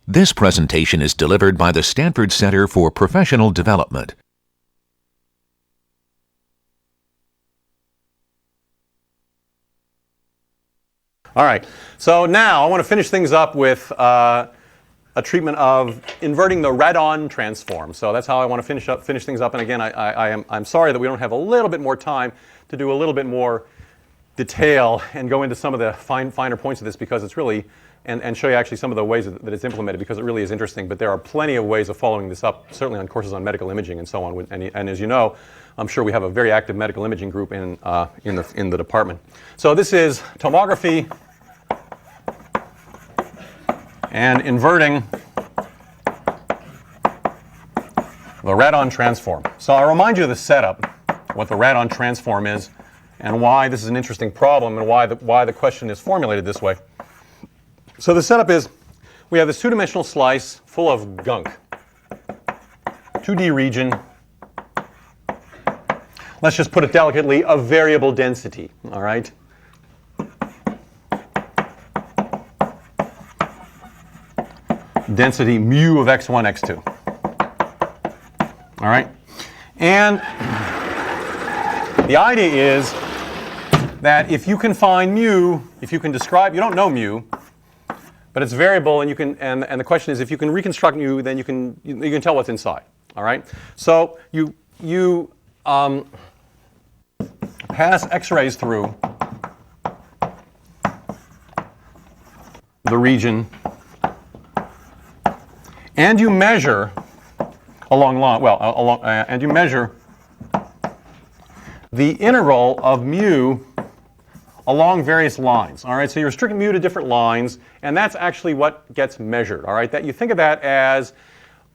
This presentation is delivered by the Stanford Center for Professional Development. All right, so now I want to finish things up with a treatment of inverting the Radon transform. So that's how I want to finish things up. And again, I'm sorry that we don't have a little bit more time to do a little bit more detail and go into some of the finer points of this, because it's really, and show you actually some of the ways that it's implemented, because it really is interesting. But there are plenty of ways of following this up, certainly on courses on medical imaging and so on. And as you know, I'm sure we have a very active medical imaging group in the department. So this is tomography and inverting the Radon transform. So I'll remind you of the setup, what the Radon transform is, and why this is an interesting problem, and why the question is formulated this way. So the setup is, we have this two-dimensional slice full of gunk, 2D region. Let's just put it delicately, of variable density, all right? Density mu of x1, x2. All right? And the idea is that if you can find mu, if you can describe, you don't know mu, but it's variable, and you can, and the question is, if you can reconstruct mu, then you can tell what's inside. All right? So you pass X-rays through the region, and you measure and you measure the integral of mu along various lines. All right, so you restrict mu to different lines, and that's actually what gets measured. All right, that you think of that as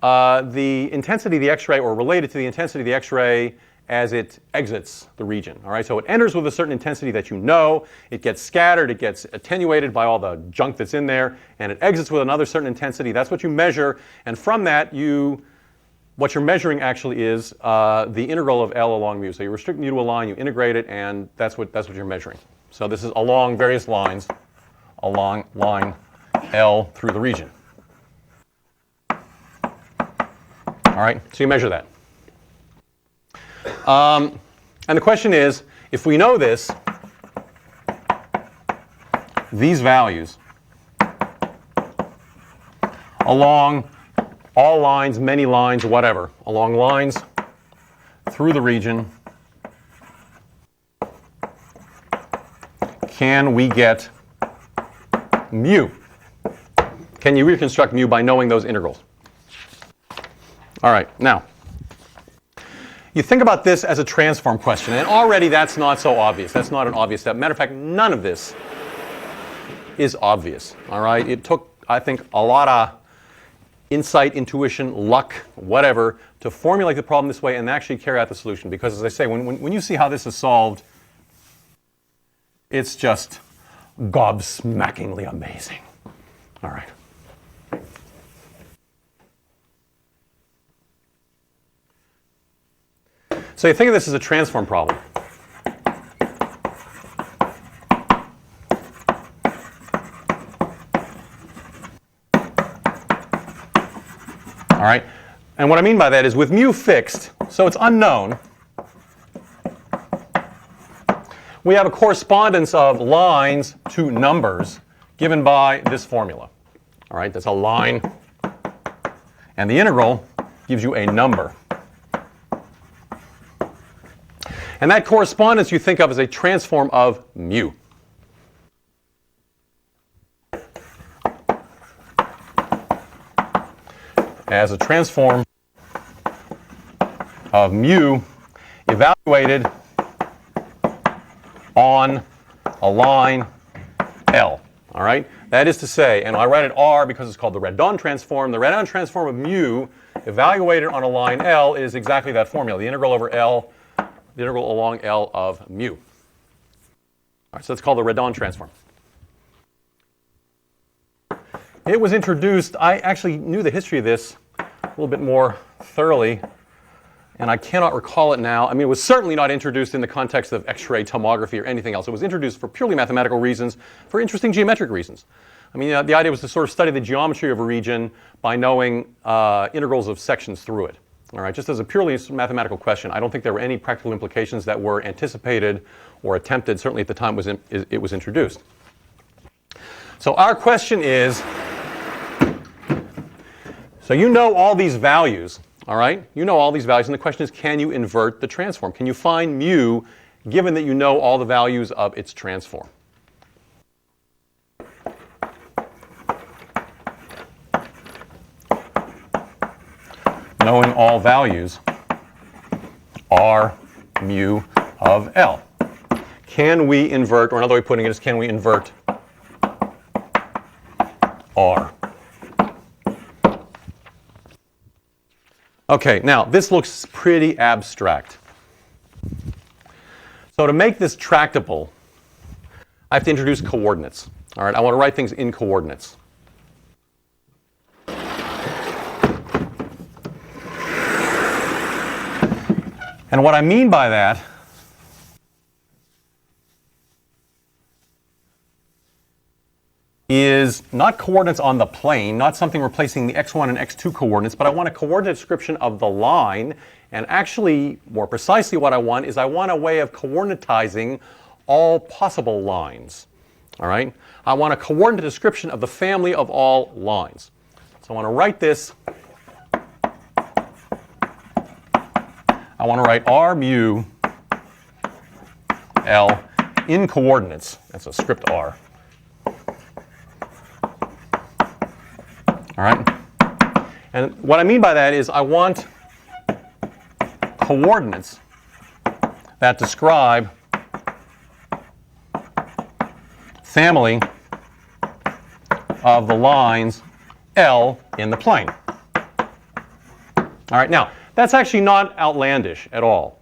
the intensity of the X-ray, or related to the intensity of the X-ray as it exits the region. All right, so it enters with a certain intensity that you know, it gets scattered, it gets attenuated by all the junk that's in there, and it exits with another certain intensity. That's what you measure, and from that what you're measuring actually is the integral of L along mu. So you restrict mu to a line, you integrate it, and that's what you're measuring. So this is along various lines, along line L through the region. All right, so you measure that. And the question is, if we know this, these values along all lines, many lines, whatever, along lines through the region, can we get mu? Can you reconstruct mu by knowing those integrals? All right, now, you think about this as a transform question, and already that's not so obvious. That's not an obvious step. Matter of fact, none of this is obvious. All right? It took, I think, a lot of insight, intuition, luck, whatever, to formulate the problem this way and actually carry out the solution. Because, as I say, when you see how this is solved, it's just gobsmackingly amazing. All right. So you think of this as a transform problem. All right, and what I mean by that is with mu fixed, so it's unknown, we have a correspondence of lines to numbers given by this formula. All right, that's a line, and the integral gives you a number. And that correspondence you think of as a transform of mu. As a transform of mu evaluated on a line L. All right? That is to say, and I write it R because it's called the Radon transform. The Radon transform of mu evaluated on a line L is exactly that formula, the integral over L, the integral along L of mu. All right, so that's called the Radon transform. It was introduced, I actually knew the history of this a little bit more thoroughly and I cannot recall it now. I mean, it was certainly not introduced in the context of X-ray tomography or anything else. It was introduced for purely mathematical reasons, for interesting geometric reasons. I mean, the idea was to sort of study the geometry of a region by knowing integrals of sections through it. All right, just as a purely mathematical question, I don't think there were any practical implications that were anticipated or attempted, certainly at the time it was introduced. So our question is, so you know all these values, all right? You know all these values, and the question is, can you invert the transform? Can you find mu given that you know all the values of its transform? Knowing all values R mu of L. Can we invert, or another way of putting it is, can we invert R? Okay, now this looks pretty abstract. So to make this tractable, I have to introduce coordinates. All right, I want to write things in coordinates. And what I mean by that is not coordinates on the plane, not something replacing the x1 and x2 coordinates, but I want a coordinate description of the line. And actually, more precisely, what I want is I want a way of coordinatizing all possible lines. All right? I want a coordinate description of the family of all lines. So I want to write this. I want to write R mu L in coordinates. That's a script R. All right? And what I mean by that is I want coordinates that describe family of the lines L in the plane. All right, now, that's actually not outlandish at all.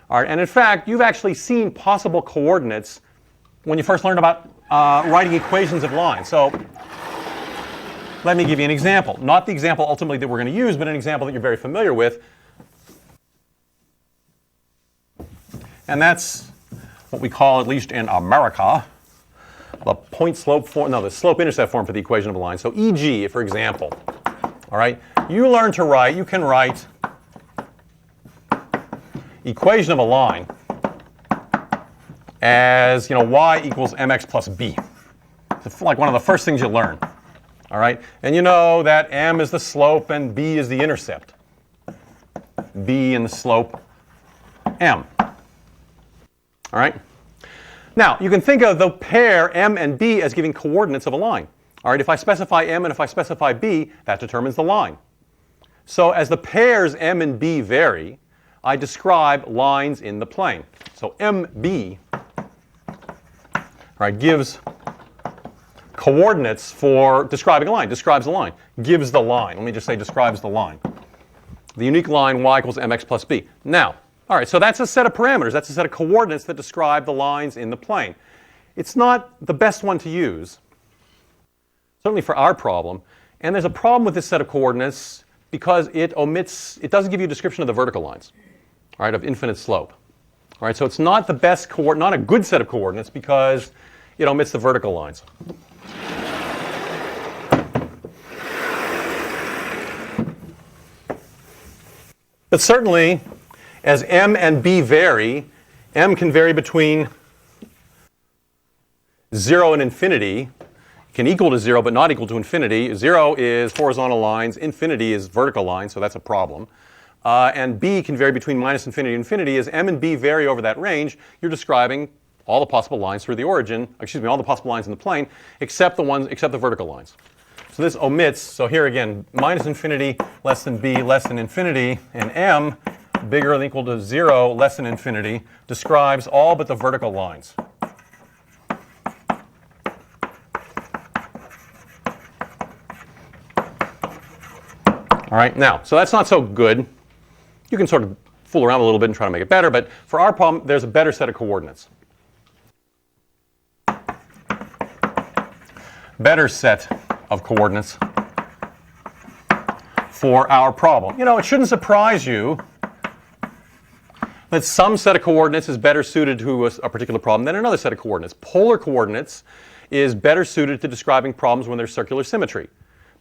All right, and in fact, you've actually seen possible coordinates when you first learned about writing equations of lines. So let me give you an example. Not the example ultimately that we're going to use, but an example that you're very familiar with. And that's what we call, at least in America, the point-slope form, no, the slope-intercept form for the equation of a line. So e.g., for example, all right, you can write equation of a line as, y equals mx plus b. It's like one of the first things you learn. All right, and you know that m is the slope and b is the intercept. B and the slope m. All right. Now, you can think of the pair m and b as giving coordinates of a line. All right, if I specify m and if I specify b, that determines the line. So as the pairs m and b vary, I describe lines in the plane. So mb, right, gives coordinates for describing a line, describes a line, gives the line. Let me just say describes the line. The unique line y equals mx plus b. Now, all right, so that's a set of parameters. That's a set of coordinates that describe the lines in the plane. It's not the best one to use, certainly for our problem. And there's a problem with this set of coordinates because it doesn't give you a description of the vertical lines, all right, of infinite slope. All right, so it's not the best not a good set of coordinates because it omits the vertical lines. But certainly, as m and b vary, m can vary between 0 and infinity. It can equal to 0 but not equal to infinity. 0 is horizontal lines, infinity is vertical lines, so that's a problem. And b can vary between minus infinity and infinity. As m and b vary over that range, you're describing all the possible lines through the origin, all the possible lines in the plane, except the vertical lines. So this omits, so here again, minus infinity less than b less than infinity, and m bigger than or equal to 0 less than infinity describes all but the vertical lines. All right, now, so that's not so good. You can sort of fool around a little bit and try to make it better, but for our problem, there's a better set of coordinates. Better set of coordinates for our problem. It shouldn't surprise you that some set of coordinates is better suited to a particular problem than another set of coordinates. Polar coordinates is better suited to describing problems when there's circular symmetry,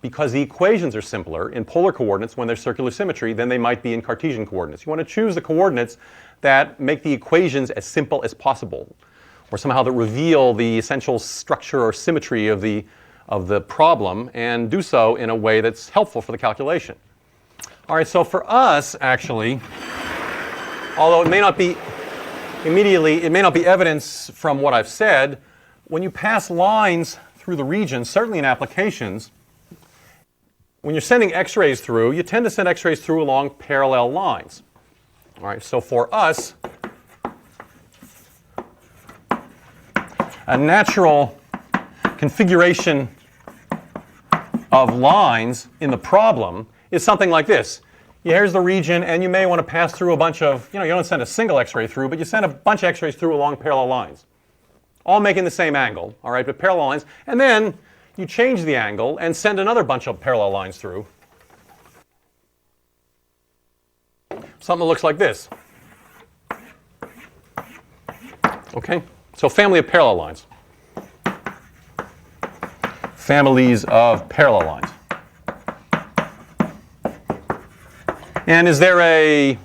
because the equations are simpler in polar coordinates when there's circular symmetry than they might be in Cartesian coordinates. You want to choose the coordinates that make the equations as simple as possible, or somehow that reveal the essential structure or symmetry of the problem, and do so in a way that's helpful for the calculation. All right, so for us, actually, although it may not be evidence from what I've said, when you pass lines through the region, certainly in applications, when you're sending X-rays through, you tend to send X-rays through along parallel lines. All right, so for us, a natural configuration of lines in the problem is something like this. Here's the region, and you may want to pass through a bunch of, you don't send a single X-ray through, but you send a bunch of X-rays through along parallel lines, all making the same angle, all right, but parallel lines, and then you change the angle and send another bunch of parallel lines through. Something that looks like this. Okay, so family of parallel lines. Families of parallel lines. And is there a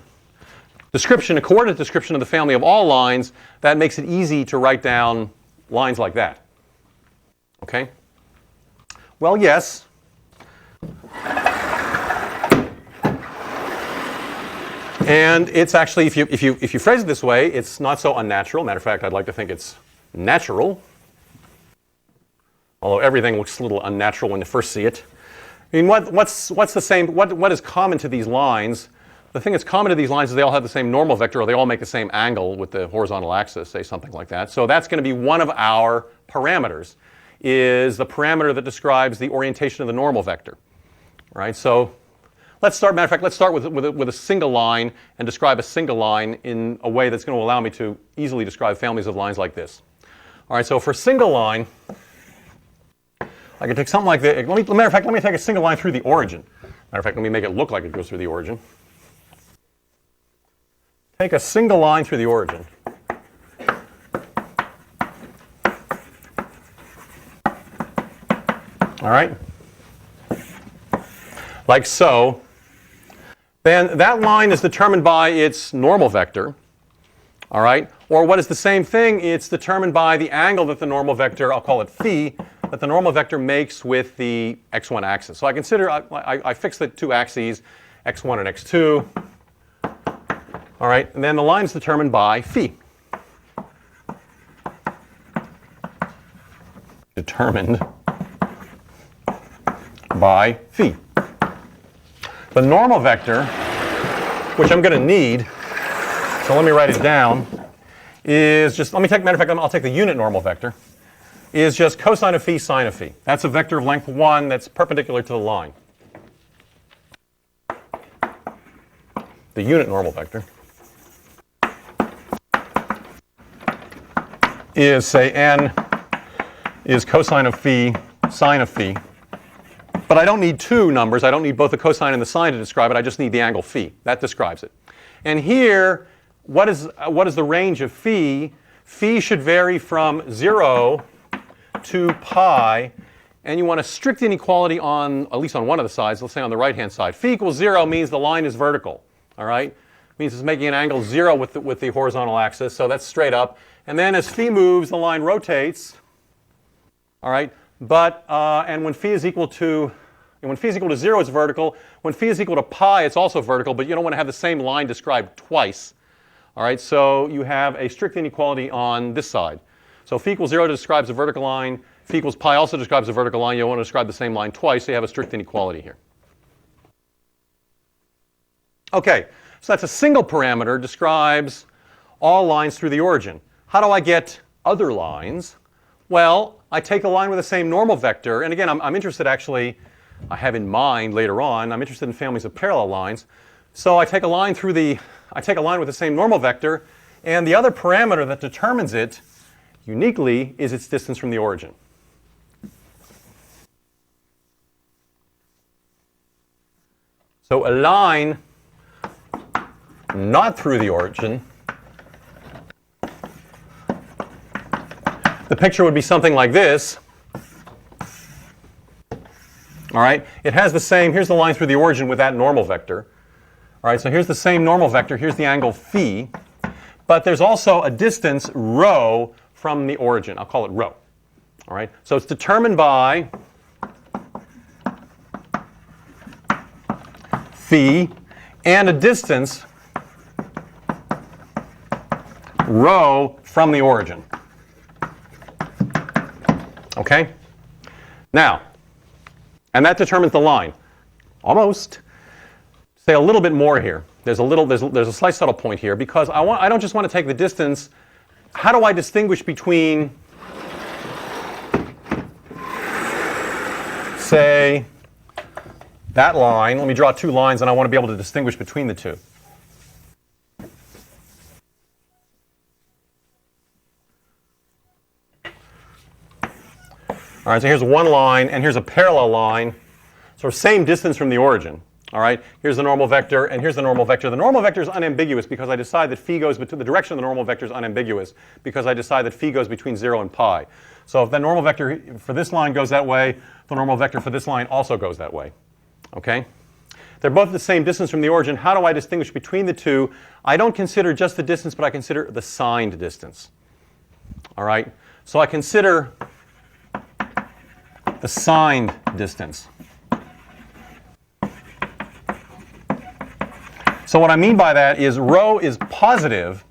description, a coordinate description of the family of all lines that makes it easy to write down lines like that? Okay? Well, yes. And it's actually, if you phrase it this way, it's not so unnatural. Matter of fact, I'd like to think it's natural. Although everything looks a little unnatural when you first see it. I mean, what's the same? What is common to these lines? The thing that's common to these lines is they all have the same normal vector, or they all make the same angle with the horizontal axis, say something like that. So that's going to be one of our parameters, is the parameter that describes the orientation of the normal vector. Right? So let's start. Matter of fact, let's start with a single line and describe a single line in a way that's going to allow me to easily describe families of lines like this. All right. So for a single line, I can take something like this. Matter of fact, let me take a single line through the origin. Matter of fact, let me make it look like it goes through the origin. Take a single line through the origin. All right? Like so. Then that line is determined by its normal vector. All right? Or what is the same thing? It's determined by the angle that the normal vector, I'll call it phi, that the normal vector makes with the x1 axis. So I consider, I fix the two axes, x1 and x2. All right, and then the line is determined by phi. Determined by phi. The normal vector, which I'm going to need, so let me write it down, is just, matter of fact, I'll take the unit normal vector, is just cosine of phi, sine of phi. That's a vector of length 1 that's perpendicular to the line. The unit normal vector is, say, n is cosine of phi, sine of phi. But I don't need two numbers. I don't need both the cosine and the sine to describe it. I just need the angle phi. That describes it. And here, what is the range of phi? Phi should vary from 0 to pi, and you want a strict inequality on, at least on one of the sides, let's say on the right-hand side. Phi equals 0 means the line is vertical, all right? It means it's making an angle 0 with the horizontal axis, so that's straight up. And then as phi moves, the line rotates, all right? But, and when phi is equal to 0, it's vertical. When phi is equal to pi, it's also vertical, but you don't want to have the same line described twice, all right? So you have a strict inequality on this side. So phi equals 0 describes a vertical line. Phi equals pi also describes a vertical line. You don't want to describe the same line twice, so you have a strict inequality here. Okay, so that's a single parameter, describes all lines through the origin. How do I get other lines? Well, I take a line with the same normal vector, and again, I'm interested actually, I have in mind later on, I'm interested in families of parallel lines. So I take a line with the same normal vector, and the other parameter that determines it uniquely is its distance from the origin. So a line not through the origin the picture would be something like this. All right, it has the same, here's the line through the origin with that normal vector. All right, so here's the same normal vector, here's the angle phi, but there's also a distance rho from the origin. I'll call it rho. All right, so it's determined by phi and a distance rho from the origin. Okay? Now, and that determines the line. Almost. Say a little bit more here. There's a slight subtle point here because I don't just want to take the distance. How do I distinguish between, say, that line? Let me draw two lines and I want to be able to distinguish between the two. All right, so here's one line, and here's a parallel line. So same distance from the origin. All right, here's the normal vector, and here's the normal vector. The normal vector is unambiguous because I decide that phi goes between, the direction of the normal vector is unambiguous because I decide that phi goes between 0 and pi. So if the normal vector for this line goes that way, the normal vector for this line also goes that way. Okay? They're both the same distance from the origin. How do I distinguish between the two? I don't consider just the distance, but I consider the signed distance. All right? So I consider the signed distance. So what I mean by that is rho is positive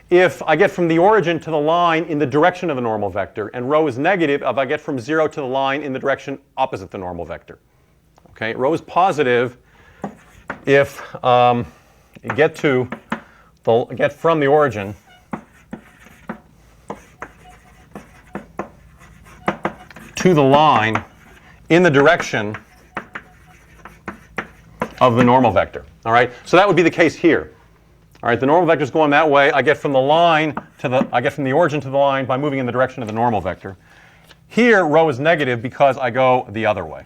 if I get from the origin to the line in the direction of the normal vector, and rho is negative if I get from 0 to the line in the direction opposite the normal vector. Okay, rho is positive if you get from the origin to the line in the direction of the normal vector. All right, so that would be the case here. All right, the normal vector is going that way. I get from the line to the, I get from the origin to the line by moving in the direction of the normal vector. Here, rho is negative because I go the other way.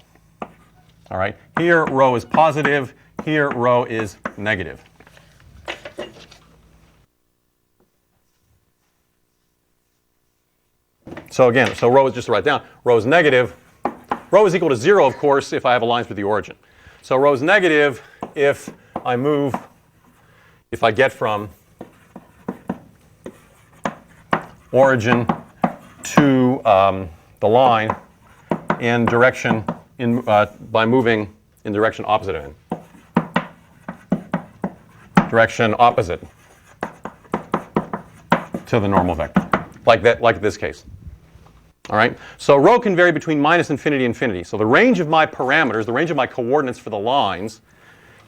All right, here rho is positive. Here rho is negative. So again, so rho is just to write down. Rho is negative. Rho is equal to 0, of course, if I have a line through the origin. So rho is negative if I get from origin to the line in direction by moving in direction opposite of n. Direction opposite to the normal vector, like this case. All right, so rho can vary between minus infinity and infinity. So the range of my parameters, the range of my coordinates for the lines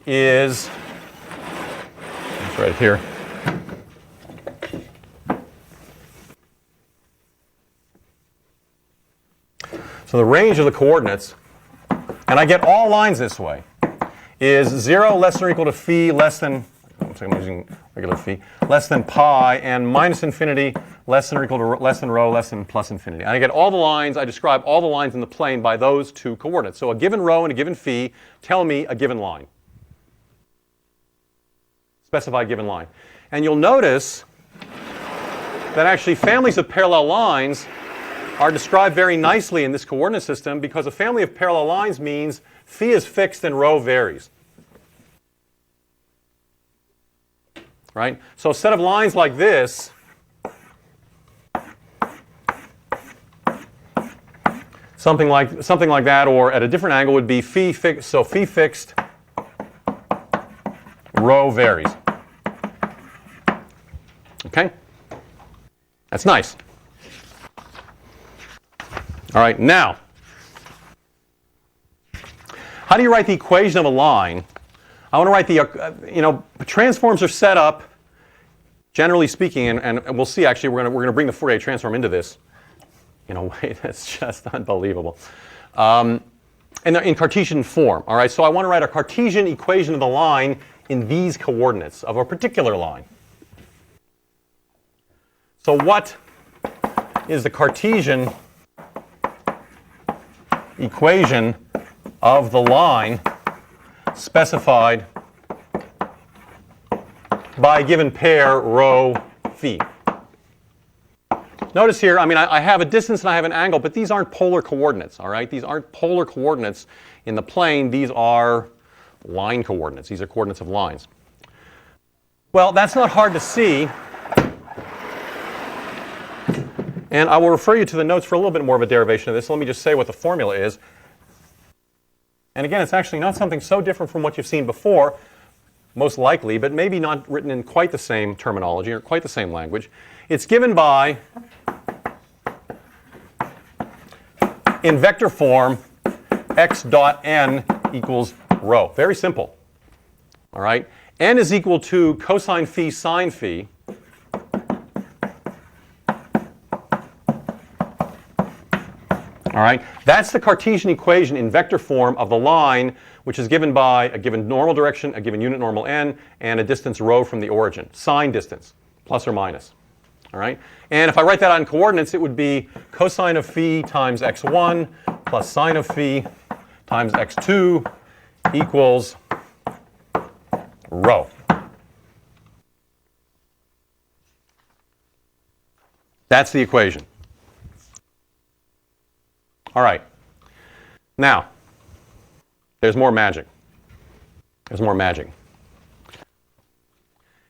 is, it's right here. So the range of the coordinates, and I get all lines this way, is 0 less than or equal to phi less than, I'm using regular phi, less than pi, and minus infinity less than or equal to less than rho less than plus infinity. And I get all the lines, I describe all the lines in the plane by those two coordinates. So a given rho and a given phi tell me a given line. Specify a given line. And you'll notice that actually families of parallel lines are described very nicely in this coordinate system because a family of parallel lines means phi is fixed and rho varies. Right? So a set of lines like this something like that, or at a different angle would be phi fixed. So phi fixed, rho varies. Okay? That's nice. All right, now, how do you write the equation of a line? I want to write the, transforms are set up, generally speaking, and we'll see actually, we're going to bring the Fourier transform into this in a way that's just unbelievable. In Cartesian form, all right? So I want to write a Cartesian equation of the line in these coordinates of a particular line. So what is the Cartesian equation of the line specified by a given pair rho phi? notice here, I mean, I have a distance and I have an angle, but these aren't polar coordinates, all right? These aren't polar coordinates in the plane. These are line coordinates. These are coordinates of lines. Well, that's not hard to see. And I will refer you to the notes for a little bit more of a derivation of this. Let me just say what the formula is. And again, it's actually not something so different from what you've seen before, most likely, but maybe not written in quite the same terminology or quite the same language. It's given by, in vector form, x dot n equals rho. Very simple. All right? N is equal to cosine phi sine phi. All right? That's the Cartesian equation in vector form of the line, which is given by a given normal direction, a given unit normal n, and a distance rho from the origin, sine distance, plus or minus. All right? And if I write that on coordinates, it would be cosine of phi times x1 plus sine of phi times x2 equals rho. That's the equation. All right. Now, there's more magic. There's more magic.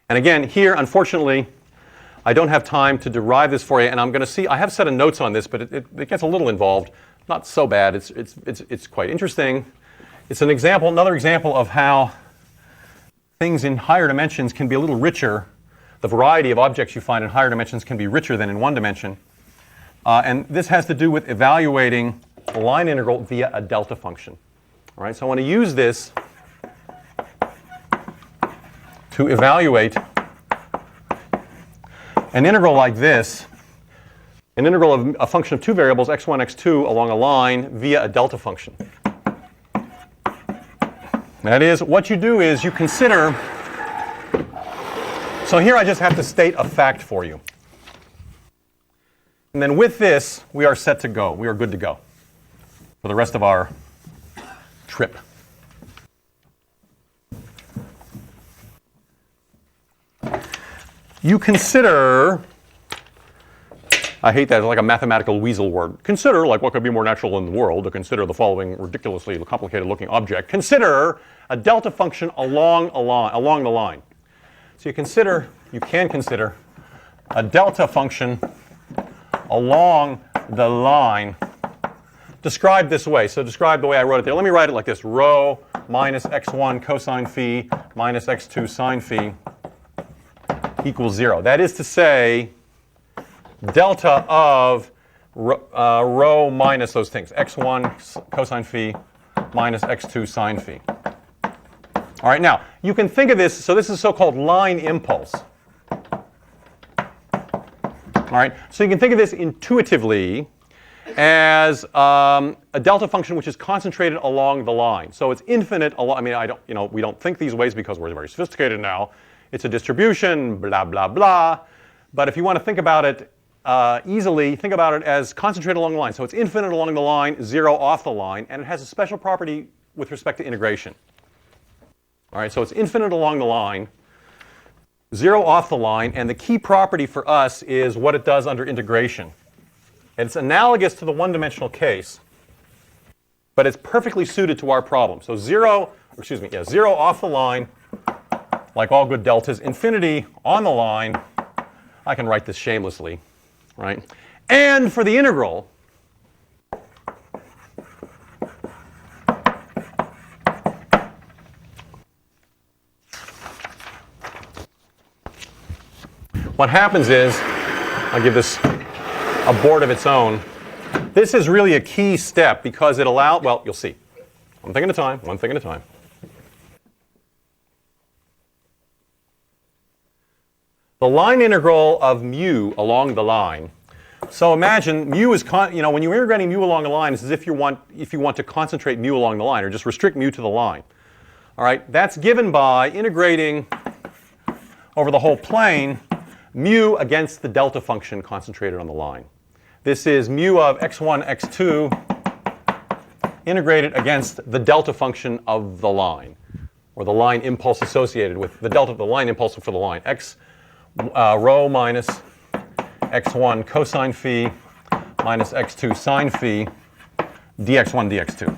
And again, here, unfortunately, I don't have time to derive this for you, and I'm going to see, I have a set of notes on this, but it gets a little involved. Not so bad. It's quite interesting. It's an example, another example of how things in higher dimensions can be a little richer. The variety of objects you find in higher dimensions can be richer than in one dimension. And this has to do with evaluating a line integral via a delta function. All right, so I want to use this to evaluate an integral like this, an integral of a function of two variables, x1, x2, along a line via a delta function. That is, what you do is you consider, so here I just have to state a fact for you. And then with this, we are set to go. We are good to go for the rest of our trip. You consider, I hate that, it's like a mathematical weasel word. Consider, like what could be more natural in the world, to consider the following ridiculously complicated looking object. Consider a delta function along the line. So you can consider a delta function along the line described this way. So described the way I wrote it there. Let me write it like this. Rho minus x1 cosine phi minus x2 sine phi equals 0. That is to say, delta of rho minus those things. x1 cosine phi minus x2 sine phi. All right, now, you can think of this, so this is so-called line impulse. All right, so you can think of this intuitively as a delta function which is concentrated along the line. So it's infinite. I mean, we don't think these ways because we're very sophisticated now. It's a distribution, blah blah blah. But if you want to think about it easily, think about it as concentrated along the line. So it's infinite along the line, 0 off the line, and it has a special property with respect to integration. All right, so it's infinite along the line, 0 off the line, and the key property for us is what it does under integration. And it's analogous to the one-dimensional case, but it's perfectly suited to our problem. So 0 off the line, like all good deltas, infinity on the line. I can write this shamelessly, right? And for the integral, what happens is, I'll give this a board of its own. This is really a key step because it allows, well, you'll see. One thing at a time, one thing at a time. The line integral of mu along the line. So imagine mu is, when you're integrating mu along a line, it's as if you want to concentrate mu along the line or just restrict mu to the line. All right, that's given by integrating over the whole plane mu against the delta function concentrated on the line. This is mu of x1, x2 integrated against the delta function of the line, or the line impulse associated with the line impulse for the line. Rho minus x1 cosine phi minus x2 sine phi dx1 dx2.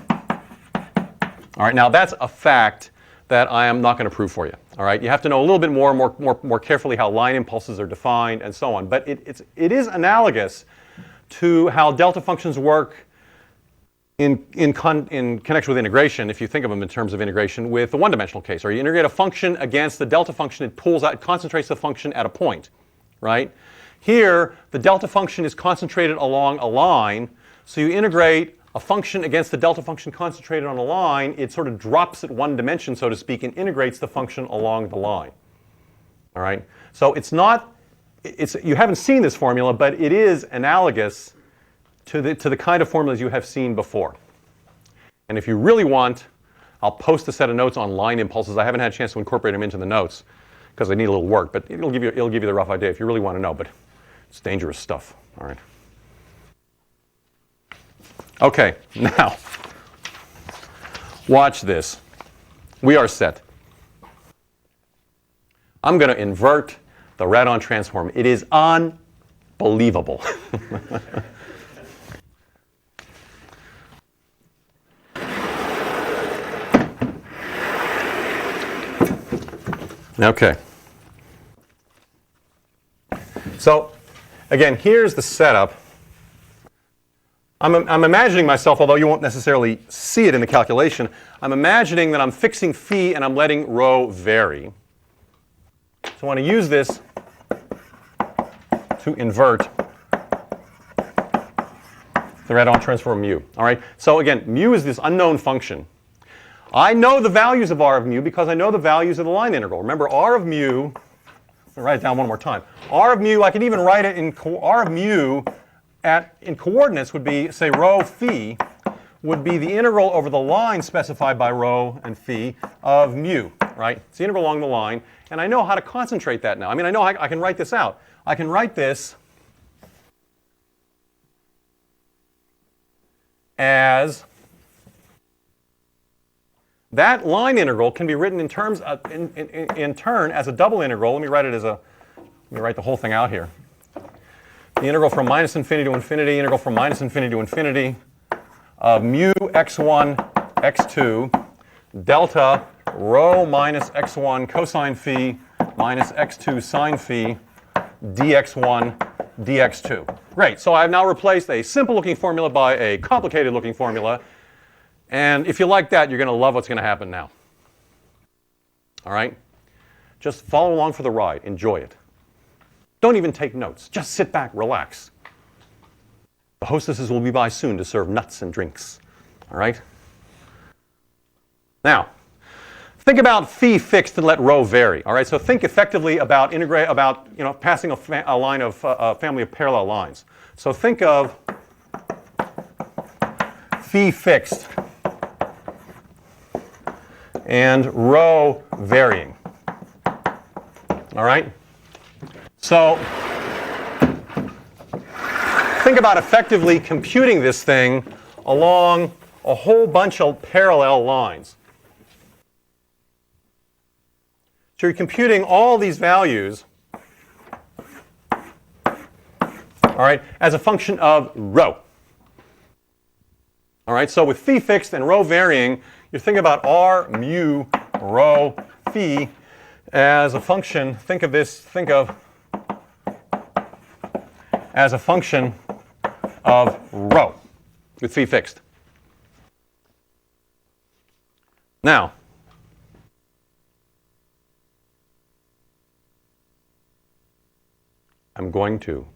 All right, now that's a fact that I am not going to prove for you. All right, you have to know a little bit more carefully how line impulses are defined and so on. But it is analogous to how delta functions work in connection with integration, if you think of them in terms of integration, with the one-dimensional case. Or you integrate a function against the delta function, it pulls out, it concentrates the function at a point, right? Here, the delta function is concentrated along a line, so you integrate a function against the delta function concentrated on a line, it sort of drops at one dimension, so to speak, and integrates the function along the line. All right? So it's not, you haven't seen this formula, but it is analogous to the kind of formulas you have seen before. And if you really want, I'll post a set of notes on line impulses. I haven't had a chance to incorporate them into the notes because they need a little work, but it'll give you the rough idea if you really want to know, but it's dangerous stuff. All right. Okay, now, watch this. We are set. I'm going to invert the Radon transform. It is unbelievable. Okay. So, again, here's the setup. I'm imagining myself, although you won't necessarily see it in the calculation, I'm imagining that I'm fixing phi and I'm letting rho vary. So I want to use this to invert the Radon transform mu. All right. So again, mu is this unknown function. I know the values of R of mu because I know the values of the line integral. Remember, R of mu, I'll write it down one more time. R of mu, I can even write it in R of mu in coordinates would be, say, rho phi would be the integral over the line specified by rho and phi of mu, right? It's the integral along the line. And I know how to concentrate that now. I mean, I know I can write this out. I can write this as that line integral can be written in terms of, in turn as a double integral. Let me write the whole thing out here. The integral from minus infinity to infinity, integral from minus infinity to infinity of mu x1 x2 delta rho minus x1 cosine phi minus x2 sine phi dx1 dx2. Great. So I've now replaced a simple looking formula by a complicated looking formula. And if you like that, you're going to love what's going to happen now. All right? Just follow along for the ride. Enjoy it. Don't even take notes. Just sit back, relax. The hostesses will be by soon to serve nuts and drinks. All right? Now, think about phi fixed and let rho vary. All right? So think effectively about passing a line of a family of parallel lines. So think of phi fixed and rho varying. All right? So think about effectively computing this thing along a whole bunch of parallel lines. So you're computing all these values, all right, as a function of rho. All right, so with phi fixed and rho varying, you're thinking about R mu rho phi as a function. Think of as a function of rho with phi fixed. Now, I'm going to,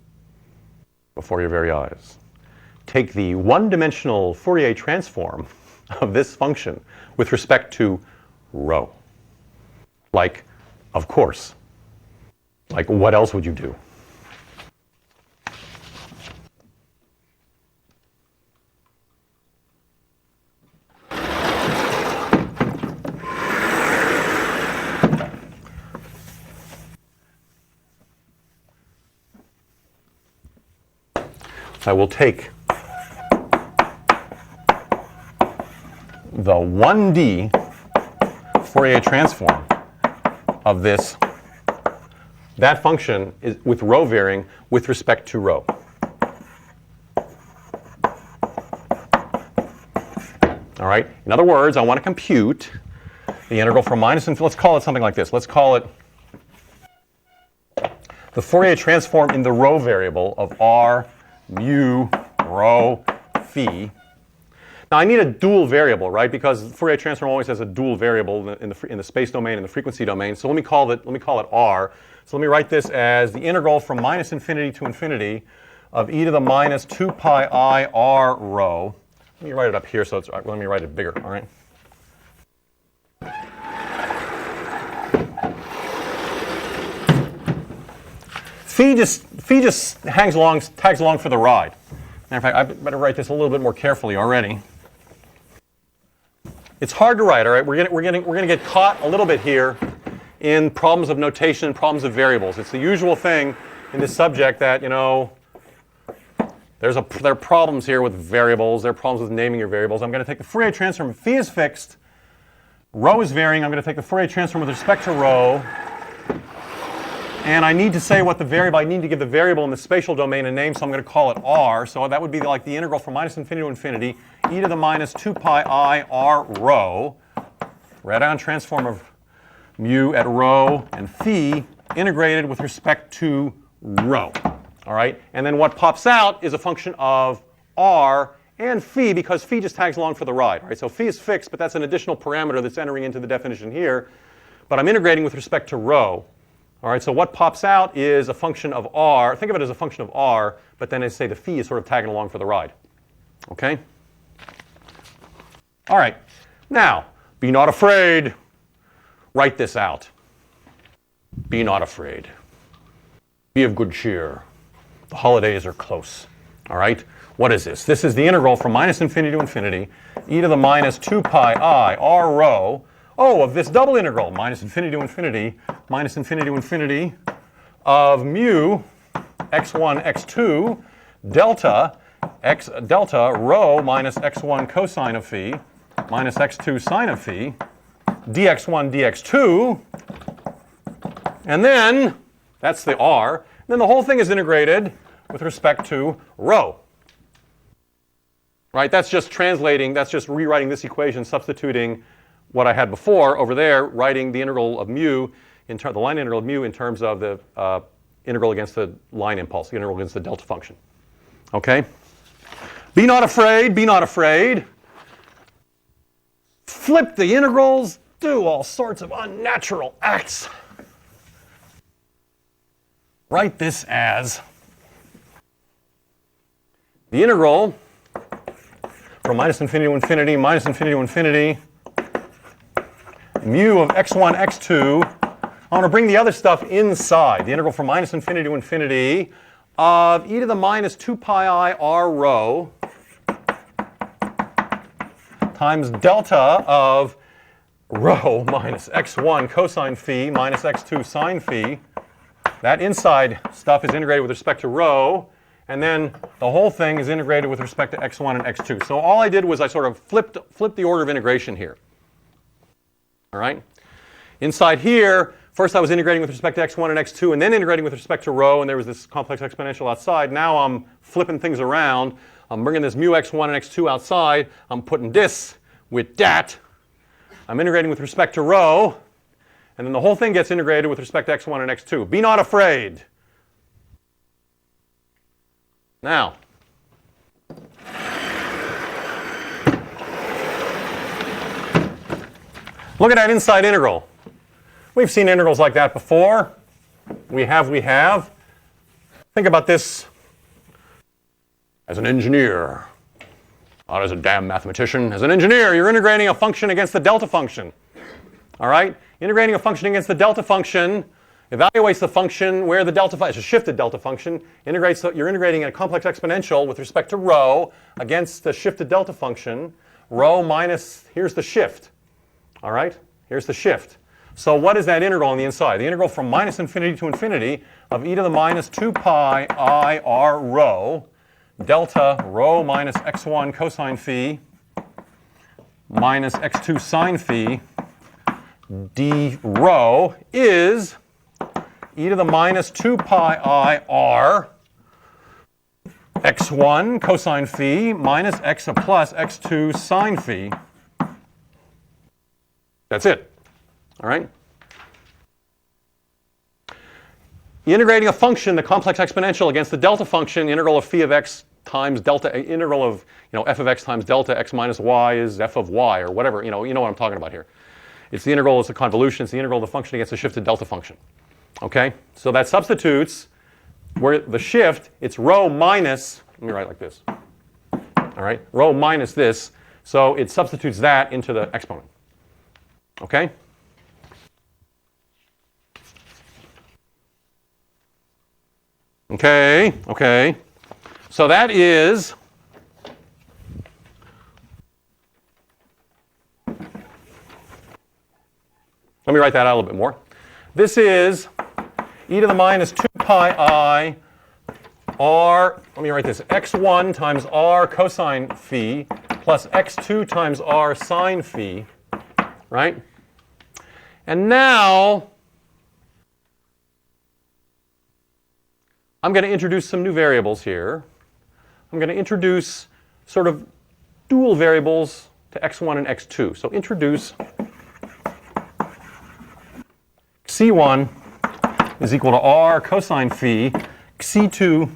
before your very eyes, take the one-dimensional Fourier transform of this function with respect to rho. Like, of course. Like, what else would you do? I will take the 1D Fourier transform of this that function is with rho varying with respect to rho. All right. In other words, I want to compute the integral from minus infinity. Let's call it something like this. Let's call it the Fourier transform in the rho variable of r mu rho phi. Now I need a dual variable, right? Because Fourier transform always has a dual variable in the space domain and the frequency domain. So let me call it r. So let me write this as the integral from minus infinity to infinity of e to the minus 2 pi I r rho. Let me write it up here, so let me write it bigger, all right? Phi just tags along for the ride. Matter of fact, I better write this a little bit more carefully already. It's hard to write, all right? We're gonna get caught a little bit here in problems of notation and problems of variables. It's the usual thing in this subject that, you know, there are problems here with variables. There are problems with naming your variables. I'm going to take the Fourier transform. Phi is fixed. Rho is varying. I'm going to take the Fourier transform with respect to rho. And I need to say what the variable, I need to give the variable in the spatial domain a name, so I'm going to call it r. So that would be like the integral from minus infinity to infinity, e to the minus 2 pi I r rho, Radon transform of mu at rho and phi integrated with respect to rho. All right, and then what pops out is a function of r and phi, because phi just tags along for the ride. Right, so phi is fixed, but that's an additional parameter that's entering into the definition here. But I'm integrating with respect to rho. All right, so what pops out is a function of r. Think of it as a function of r, but then I say the phi is sort of tagging along for the ride. Okay. All right. Now, be not afraid. Write this out. Be not afraid. Be of good cheer. The holidays are close. All right? What is this? This is the integral from minus infinity to infinity, e to the minus 2 pi I r rho, of this double integral, minus infinity to infinity of mu x1, x2, delta rho minus x1 cosine of phi minus x2 sine of phi, dx1, dx2, and then, that's the r, then the whole thing is integrated with respect to rho. Right? That's just translating, that's just rewriting this equation, substituting what I had before over there, writing the integral of mu, the line integral of mu in terms of the integral against the line impulse, the integral against the delta function. Okay? Be not afraid, be not afraid. Flip the integrals, do all sorts of unnatural acts. Write this as the integral from minus infinity to infinity, mu of x1, x2. I want to bring the other stuff inside. The integral from minus infinity to infinity of e to the minus 2 pi I r rho times delta of rho minus x1 cosine phi minus x2 sine phi. That inside stuff is integrated with respect to rho, and then the whole thing is integrated with respect to x1 and x2. So all I did was I sort of flipped the order of integration here. All right? Inside here, first I was integrating with respect to x1 and x2, and then integrating with respect to rho, and there was this complex exponential outside. Now I'm flipping things around. I'm bringing this mu x1 and x2 outside. I'm putting this with that. I'm integrating with respect to rho. And then the whole thing gets integrated with respect to x1 and x2. Be not afraid. Now, look at that inside integral. We've seen integrals like that before. We have. Think about this as an engineer, not as a damn mathematician. As an engineer, you're integrating a function against the delta function. All right? Integrating a function against the delta function evaluates the function where the delta function, it's a shifted delta function, you're integrating a complex exponential with respect to rho against the shifted delta function, rho minus, here's the shift. All right? Here's the shift. So what is that integral on the inside? The integral from minus infinity to infinity of e to the minus 2 pi I r rho, delta rho minus x1 cosine phi minus x2 sine phi d rho is e to the minus 2 pi I r x1 cosine phi minus x plus x2 sine phi. That's it. All right? Integrating a function, the complex exponential, against the delta function, integral of phi of x times delta, integral of f of x times delta x minus y is f of y, or whatever. You know what I'm talking about here. It's the integral, it's the convolution, it's the integral of the function against the shifted delta function. Okay? So that substitutes where the shift, it's rho minus, let me write it like this. All right? Rho minus this. So it substitutes that into the exponent. Okay? Okay. So that is let me write that out a little bit more. This is e to the minus 2 pi I r, let me write this, x1 times r cosine phi plus x2 times r sine phi, right? And now I'm going to introduce some new variables here. I'm going to introduce sort of dual variables to x1 and x2. So introduce xc1 is equal to r cosine phi, xc2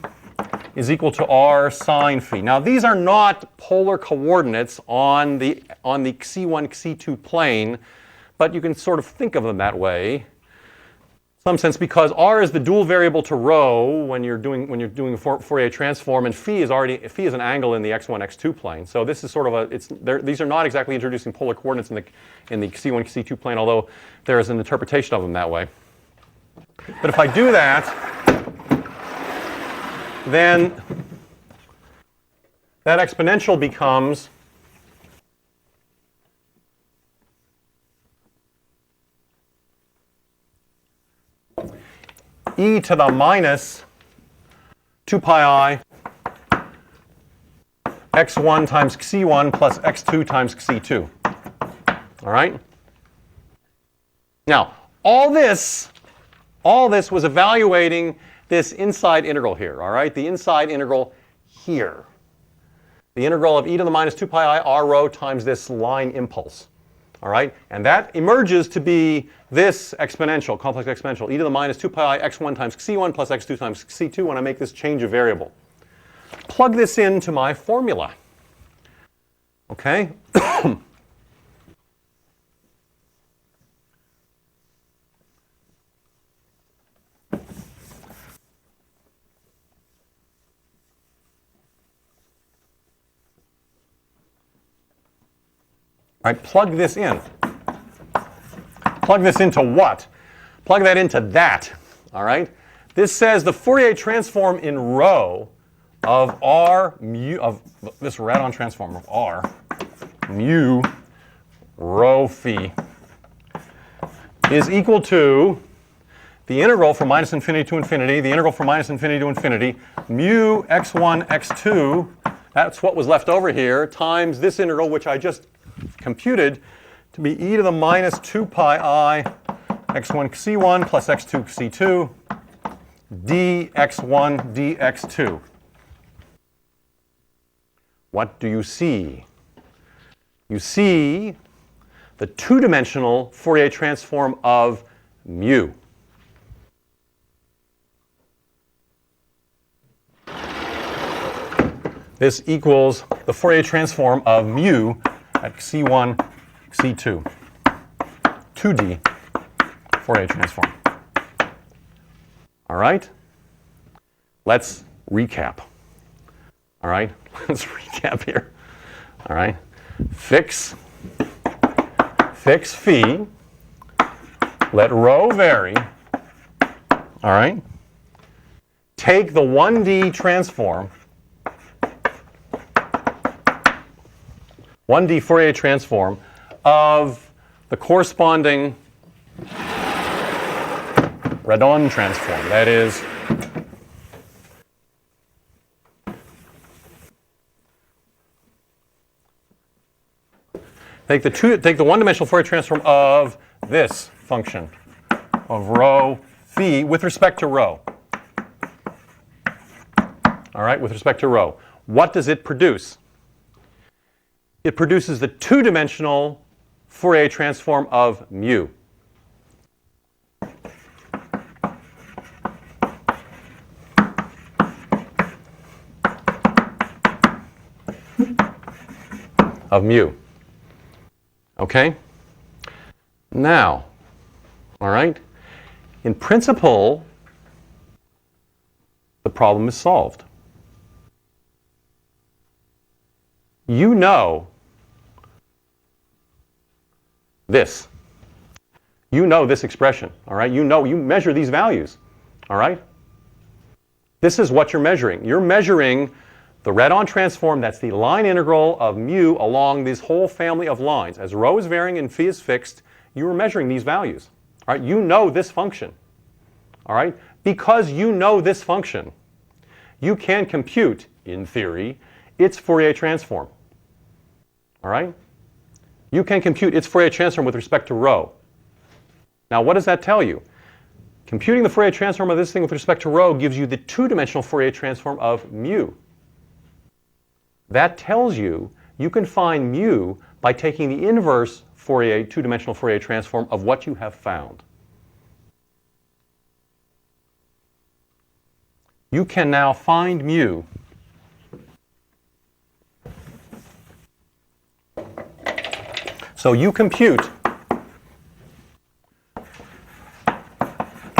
is equal to r sine phi. Now these are not polar coordinates on the xc1, xc2 plane, but you can sort of think of them that way. In some sense, because r is the dual variable to rho when you're doing a Fourier transform, and phi is an angle in the x1, x2 plane. So this is sort of these are not exactly introducing polar coordinates in the xc1, xc2 plane, although there is an interpretation of them that way. But if I do that, then that exponential becomes e to the minus 2 pi I x1 times xc1 plus x2 times xc2. All right? Now, all this was evaluating this inside integral here, all right? The inside integral here. The integral of e to the minus 2 pi I r rho times this line impulse, all right? And that emerges to be this exponential, complex exponential, e to the minus 2 pi I x1 times xc1 plus x2 times xc2 when I make this change of variable. Plug this into my formula, okay? All right, plug this in. Plug this into what? Plug that into that. All right? This says the Fourier transform in rho of r mu, of this Radon transform of r mu rho phi is equal to the integral from minus infinity to infinity, the integral from minus infinity to infinity, mu x1, x2, that's what was left over here, times this integral, which I just computed to be e to the minus 2 pi I x1 xc1 plus x2 xc2 dx1 dx2. What do you see? You see the two-dimensional Fourier transform of mu. This equals the Fourier transform of mu at xc1, xc2. 2D Fourier transform. All right? Let's recap. All right? Let's recap here. All right? Fix phi. Let rho vary. All right? Take the 1D transform, 1D Fourier transform of the corresponding Radon transform. That is, take the one-dimensional Fourier transform of this function of rho phi with respect to rho. All right, with respect to rho. What does it produce? It produces the two-dimensional Fourier transform of mu. Of mu. Okay? Now, all right, in principle, the problem is solved. You know this. You know this expression, all right? You know, you measure these values, all right? This is what you're measuring. You're measuring the Redon transform, that's the line integral of mu along this whole family of lines. As rho is varying and phi is fixed, you are measuring these values. All right? You know this function. All right? Because you know this function, you can compute, in theory, its Fourier transform. All right? You can compute its Fourier transform with respect to rho. Now, what does that tell you? Computing the Fourier transform of this thing with respect to rho gives you the two-dimensional Fourier transform of mu. That tells you you can find mu by taking the inverse Fourier, two-dimensional Fourier transform of what you have found. You can now find mu so you compute,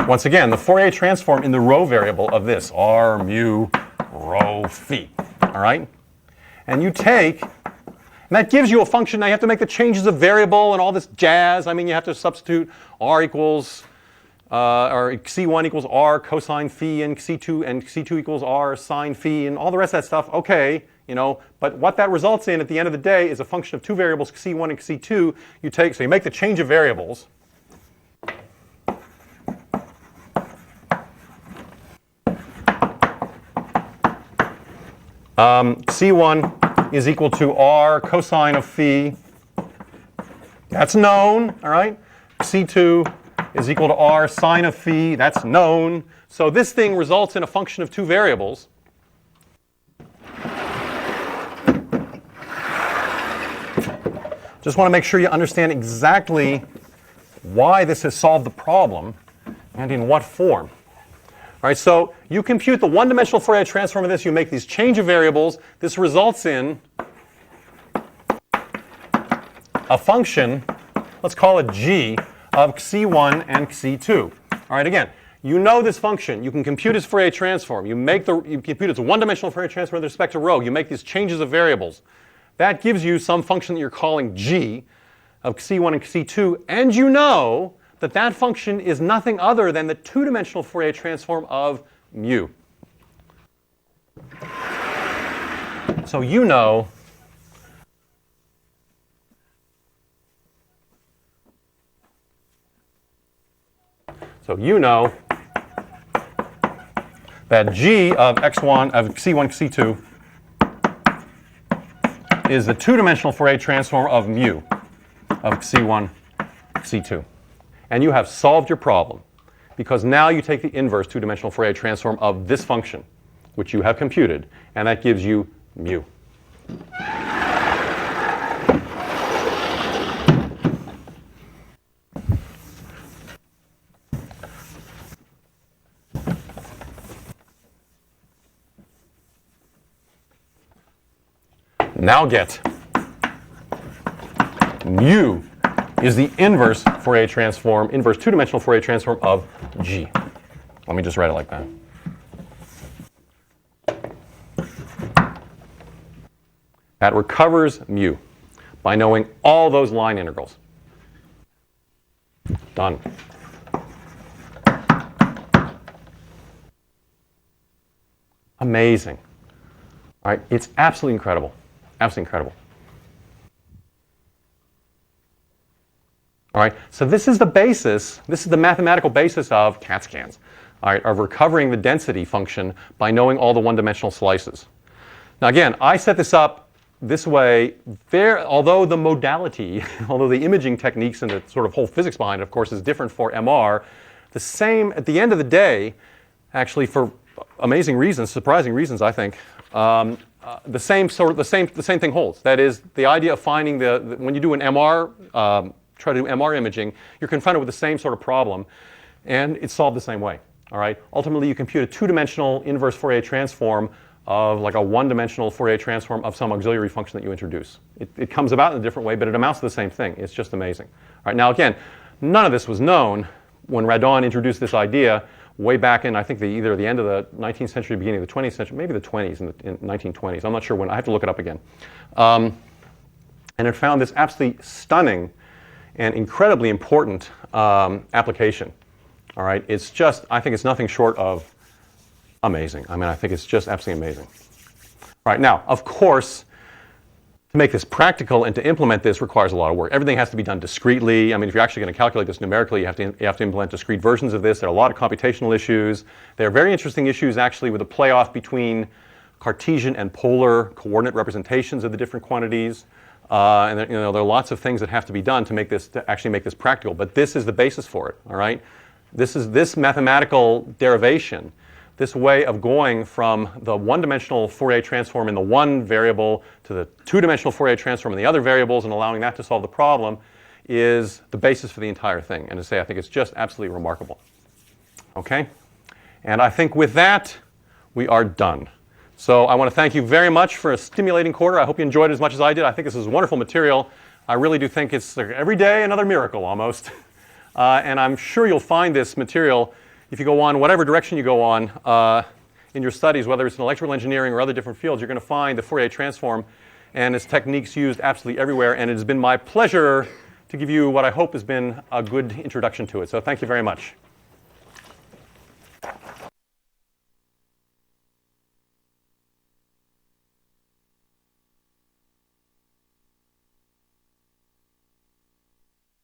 once again, the Fourier transform in the rho variable of this, r mu rho phi, all right? And you take, and that gives you a function. Now you have to make the changes of variable and all this jazz. I mean, you have to substitute r equals, or c1 equals r cosine phi, and c2 equals r sine phi, and all the rest of that stuff. Okay, you know, but what that results in at the end of the day is a function of two variables, c1 and c2. You take, so you make the change of variables. C1 is equal to r cosine of phi. That's known, all right? C2 is equal to r sine of phi. That's known. So this thing results in a function of two variables. Just want to make sure you understand exactly why this has solved the problem and in what form. All right, so you compute the one-dimensional Fourier transform of this. You make these change of variables. This results in a function, let's call it g, of c1 and c2. All right, again, you know this function. You can compute its Fourier transform. You compute its one-dimensional Fourier transform with respect to rho. You make these changes of variables. That gives you some function that you're calling g of c1 and c2, and you know that that function is nothing other than the two-dimensional Fourier transform of mu. So you know that g of x1 of c1 c2 is the two-dimensional Fourier transform of mu of c1 c2. And you have solved your problem, because now you take the inverse two-dimensional Fourier transform of this function, which you have computed, and that gives you mu. Now get mu is the inverse Fourier transform, inverse two-dimensional Fourier transform of g. Let me just write it like that. That recovers mu by knowing all those line integrals. Done. Amazing. All right, it's absolutely incredible. Absolutely incredible. All right, so this is the basis, this is the mathematical basis of CAT scans, all right, of recovering the density function by knowing all the one-dimensional slices. Now again, I set this up this way, although the modality, although the imaging techniques and the sort of whole physics behind it, of course, is different for MR, the same, at the end of the day, actually for amazing reasons, surprising reasons, I think, the same thing holds. That is, the idea of finding when you do an MR, try to do MR imaging, you're confronted with the same sort of problem, and it's solved the same way. All right. Ultimately, you compute a two-dimensional inverse Fourier transform of like a one-dimensional Fourier transform of some auxiliary function that you introduce. It comes about in a different way, but it amounts to the same thing. It's just amazing. All right. Now, again, none of this was known when Radon introduced this idea way back in, I think, either the end of the 19th century, beginning of the 20th century, maybe the 20s, in 1920s. I'm not sure when. I have to look it up again. And it found this absolutely stunning and incredibly important application. All right, it's just, I think it's nothing short of amazing. I mean, I think it's just absolutely amazing. All right, now, of course, to make this practical and to implement this requires a lot of work. Everything has to be done discretely. I mean, if you're actually going to calculate this numerically, you have to implement discrete versions of this. There are a lot of computational issues. There are very interesting issues, actually, with the playoff between Cartesian and polar coordinate representations of the different quantities. And there are lots of things that have to be done to actually make this practical. But this is the basis for it. All right. This mathematical derivation, this way of going from the one-dimensional Fourier transform in the one variable to the two-dimensional Fourier transform in the other variables and allowing that to solve the problem is the basis for the entire thing. And to say, I think it's just absolutely remarkable. Okay? And I think with that, we are done. So I want to thank you very much for a stimulating quarter. I hope you enjoyed it as much as I did. I think this is wonderful material. I really do think it's every day another miracle almost. And I'm sure you'll find this material, if you go on whatever direction you go on in your studies, whether it's in electrical engineering or other different fields, you're going to find the Fourier transform and its techniques used absolutely everywhere. And it has been my pleasure to give you what I hope has been a good introduction to it. So thank you very much.